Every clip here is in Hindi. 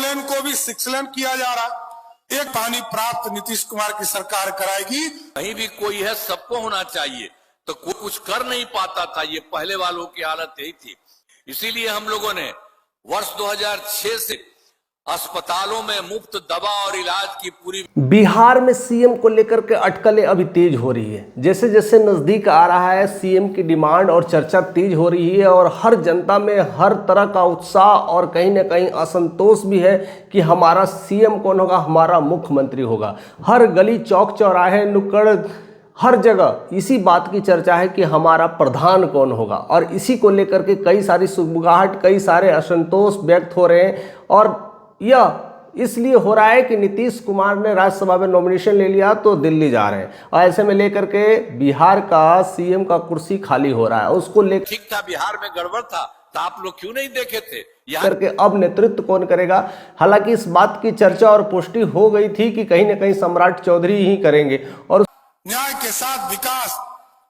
लेन को भी 6 लेन किया जा रहा है। एक पानी प्राप्त नीतीश कुमार की सरकार कराएगी। कहीं भी कोई है, सबको होना चाहिए, तो कोई कुछ कर नहीं पाता था। ये पहले वालों की हालत यही थी। इसीलिए हम लोगों ने वर्ष 2006 से अस्पतालों में मुफ्त दवा और इलाज की पूरी। बिहार में सीएम को लेकर के अटकलें अभी तेज हो रही है। जैसे जैसे नजदीक आ रहा है, सीएम की डिमांड और चर्चा तेज हो रही है और हर जनता में हर तरह का उत्साह और कहीं ना कहीं असंतोष भी है कि हमारा सीएम कौन होगा, हमारा मुख्यमंत्री होगा। हर गली चौक चौराहे नुक्कड़ हर जगह इसी बात की चर्चा है कि हमारा प्रधान कौन होगा और इसी को लेकर के कई सारी सुगबुगाहट, कई सारे असंतोष व्यक्त हो रहे हैं। और यह इसलिए हो रहा है कि नीतीश कुमार ने राज्यसभा में नॉमिनेशन ले लिया तो दिल्ली जा रहे हैं और ऐसे में लेकर के बिहार का सीएम का कुर्सी खाली हो रहा है। उसको लेकर ठीक था, बिहार में गड़बड़ था तो आप लोग क्यों नहीं देखे थे करके अब नेतृत्व कौन करेगा। हालांकि इस बात की चर्चा और पुष्टि हो गई थी कि कहीं ना कहीं सम्राट चौधरी ही करेंगे और न्याय के साथ विकास।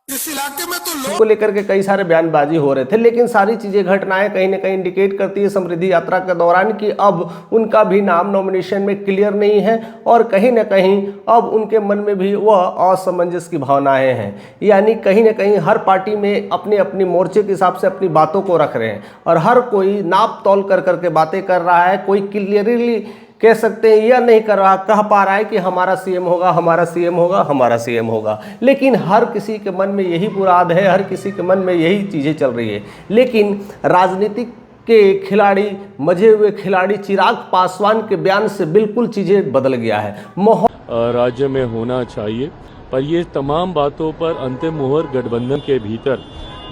इस इलाके में तो लोग को लेकर के कई सारे बयानबाजी हो रहे थे, लेकिन सारी चीजें, घटनाएं कहीं ना कहीं इंडिकेट करती है समृद्धि यात्रा के दौरान कि अब उनका भी नाम नॉमिनेशन में क्लियर नहीं है और कहीं ना कहीं अब उनके मन में भी वह असमंजस की भावनाएं हैं। यानी कहीं ना कहीं हर पार्टी में अपने अपने मोर्चे के हिसाब से अपनी बातों को रख रहे हैं और हर कोई नाप तौल कर करके बातें कर रहा है। कोई क्लियरली कह सकते हैं यह नहीं कह पा रहा है कि हमारा सीएम होगा, हमारा सीएम होगा, हमारा सीएम होगा, लेकिन हर किसी के मन में यही मुराद है, हर किसी के मन में यही चीज़ें चल रही है। लेकिन राजनीतिक के खिलाड़ी, मजे हुए खिलाड़ी चिराग पासवान के बयान से बिल्कुल चीज़ें बदल गया है। राज्य में होना चाहिए, पर ये तमाम बातों पर अंतिम मुहर गठबंधन के भीतर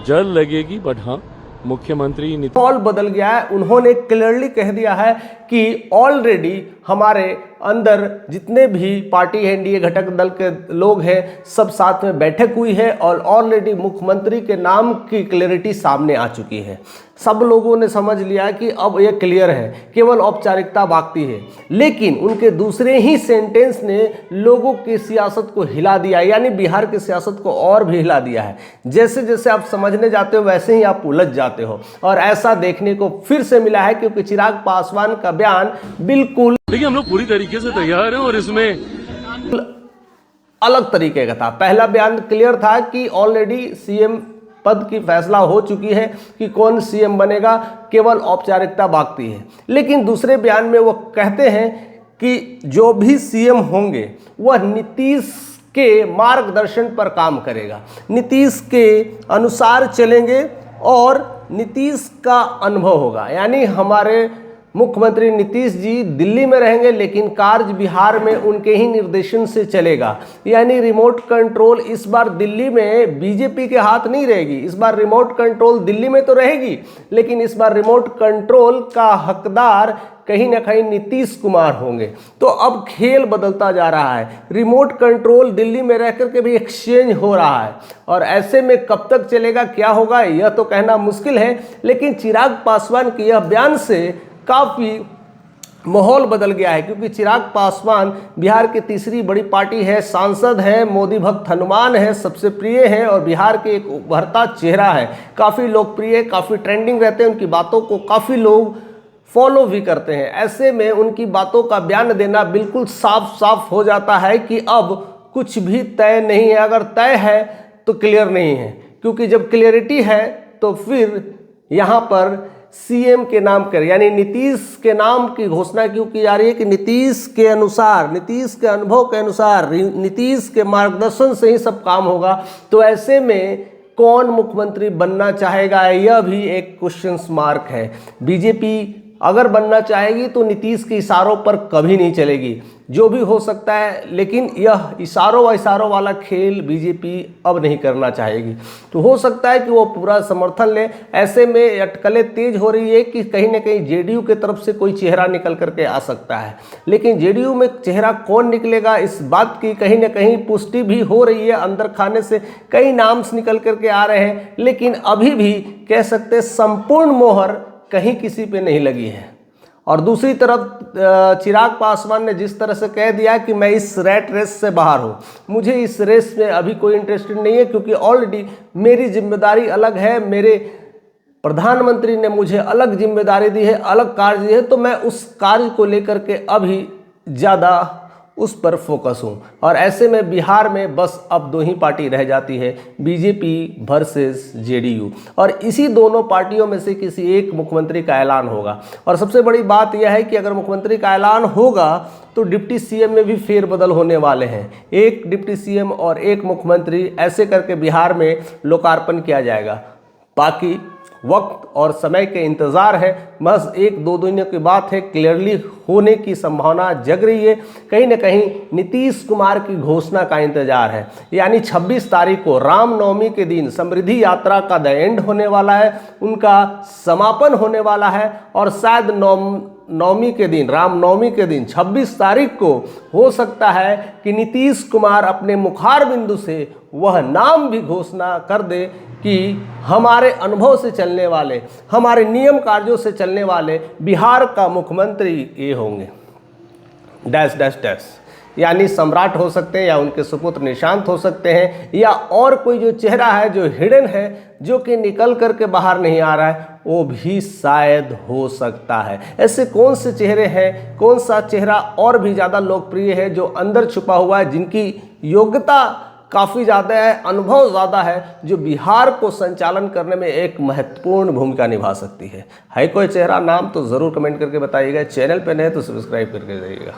जल्द लगेगी। बट हाँ, मुख्यमंत्री माहौल बदल गया है। उन्होंने क्लियरली कह दिया है कि ऑलरेडी हमारे अंदर जितने भी पार्टी एनडीए घटक दल के लोग हैं सब साथ में बैठक हुई है और ऑलरेडी मुख्यमंत्री के नाम की क्लैरिटी सामने आ चुकी है। सब लोगों ने समझ लिया कि अब यह क्लियर है, केवल औपचारिकता बाकी है। लेकिन उनके दूसरे ही सेंटेंस ने लोगों की सियासत को हिला दिया, यानी बिहार की सियासत को और भी हिला दिया है। जैसे जैसे आप समझने जाते हो वैसे ही आप उलझ जाते हो और ऐसा देखने को फिर से मिला है क्योंकि चिराग पासवान का बयान बिल्कुल, देखिए, हम लोग पूरी तरीके से तैयार हैं और इसमें अलग तरीके का था। पहला बयान क्लियर था कि ऑलरेडी सीएम पद की फैसला हो चुकी है कि कौन सीएम बनेगा, केवल औपचारिकता बाकी है। लेकिन दूसरे बयान में वो कहते हैं कि जो भी सीएम होंगे वह नीतीश के मार्गदर्शन पर काम करेगा, नीतीश के अनुसार चलेंगे और नीतीश का अनुभव होगा। यानी हमारे मुख्यमंत्री नीतीश जी दिल्ली में रहेंगे लेकिन कार्य बिहार में उनके ही निर्देशन से चलेगा। यानी रिमोट कंट्रोल इस बार दिल्ली में बीजेपी के हाथ नहीं रहेगी। इस बार रिमोट कंट्रोल दिल्ली में तो रहेगी लेकिन इस बार रिमोट कंट्रोल का हकदार कहीं ना कहीं नीतीश कुमार होंगे। तो अब खेल बदलता जा रहा है, रिमोट कंट्रोल दिल्ली में रह करके भी एक्सचेंज हो रहा है और ऐसे में कब तक चलेगा, क्या होगा, यह तो कहना मुश्किल है। लेकिन चिराग पासवान के यह बयान से काफ़ी माहौल बदल गया है क्योंकि चिराग पासवान बिहार की तीसरी बड़ी पार्टी है, सांसद है, मोदी भक्त हनुमान है, सबसे प्रिय है और बिहार के एक उभरता चेहरा है, काफ़ी लोकप्रिय, काफ़ी ट्रेंडिंग रहते हैं, उनकी बातों को काफ़ी लोग फॉलो भी करते हैं। ऐसे में उनकी बातों का बयान देना बिल्कुल साफ साफ हो जाता है कि अब कुछ भी तय नहीं है। अगर तय है तो क्लियर नहीं है, क्योंकि जब क्लियरिटी है तो फिर यहाँ पर सीएम के नाम कर, यानी नीतीश के नाम की घोषणा क्यों की जा रही है कि नीतीश के अनुसार, नीतीश के अनुभव के अनुसार, नीतीश के मार्गदर्शन से ही सब काम होगा। तो ऐसे में कौन मुख्यमंत्री बनना चाहेगा, यह भी एक क्वेश्चन मार्क है। बीजेपी अगर बनना चाहेगी तो नीतीश के इशारों पर कभी नहीं चलेगी, जो भी हो सकता है, लेकिन यह इशारों वाला खेल बीजेपी अब नहीं करना चाहेगी। तो हो सकता है कि वो पूरा समर्थन ले। ऐसे में अटकलें तेज हो रही है कि कहीं ना कहीं जेडीयू के तरफ से कोई चेहरा निकल करके आ सकता है, लेकिन जेडीयू में चेहरा कौन निकलेगा इस बात की कहीं ना कहीं पुष्टि भी हो रही है। अंदर खाने से कई नाम्स निकल करके आ रहे हैं, लेकिन अभी भी कह सकते संपूर्ण मोहर कहीं किसी पे नहीं लगी है। और दूसरी तरफ चिराग पासवान ने जिस तरह से कह दिया कि मैं इस रैट रेस से बाहर हूँ, मुझे इस रेस में अभी कोई इंटरेस्टेड नहीं है क्योंकि ऑलरेडी मेरी जिम्मेदारी अलग है, मेरे प्रधानमंत्री ने मुझे अलग जिम्मेदारी दी है, अलग कार्य दी है, तो मैं उस कार्य को लेकर के अभी ज़्यादा उस पर फोकस हूँ। और ऐसे में बिहार में बस अब दो ही पार्टी रह जाती है, बीजेपी वर्सेस जेडीयू, और इसी दोनों पार्टियों में से किसी एक मुख्यमंत्री का ऐलान होगा। और सबसे बड़ी बात यह है कि अगर मुख्यमंत्री का ऐलान होगा तो डिप्टी सीएम में भी फेरबदल होने वाले हैं। एक डिप्टी सीएम और एक मुख्यमंत्री, ऐसे करके बिहार में लोकार्पण किया जाएगा। बाकी वक्त और समय के इंतज़ार है, बस एक दो दिनों की बात है, क्लियरली होने की संभावना जग रही है। कहीं ना कहीं नीतीश कुमार की घोषणा का इंतजार है, यानी 26 तारीख को रामनवमी के दिन समृद्धि यात्रा का द एंड होने वाला है, उनका समापन होने वाला है। और शायद नवमी के दिन, रामनवमी के दिन 26 तारीख को हो सकता है कि नीतीश कुमार अपने मुखार बिंदु से वह नाम भी घोषणा कर दे कि हमारे अनुभव से चलने वाले, हमारे नियम कार्यों से चलने वाले बिहार का मुख्यमंत्री ये होंगे डैश डैश डैश, यानी सम्राट हो सकते हैं या उनके सुपुत्र निशांत हो सकते हैं, या और कोई जो चेहरा है जो हिडन है, जो कि निकल करके बाहर नहीं आ रहा है, वो भी शायद हो सकता है। ऐसे कौन से चेहरे हैं, कौन सा चेहरा और भी ज़्यादा लोकप्रिय है जो अंदर छुपा हुआ है, जिनकी योग्यता काफ़ी ज़्यादा है, अनुभव ज़्यादा है, जो बिहार को संचालन करने में एक महत्वपूर्ण भूमिका निभा सकती है कोई चेहरा? नाम तो ज़रूर कमेंट करके बताइएगा। चैनल पे नए तो सब्सक्राइब करके जाइएगा।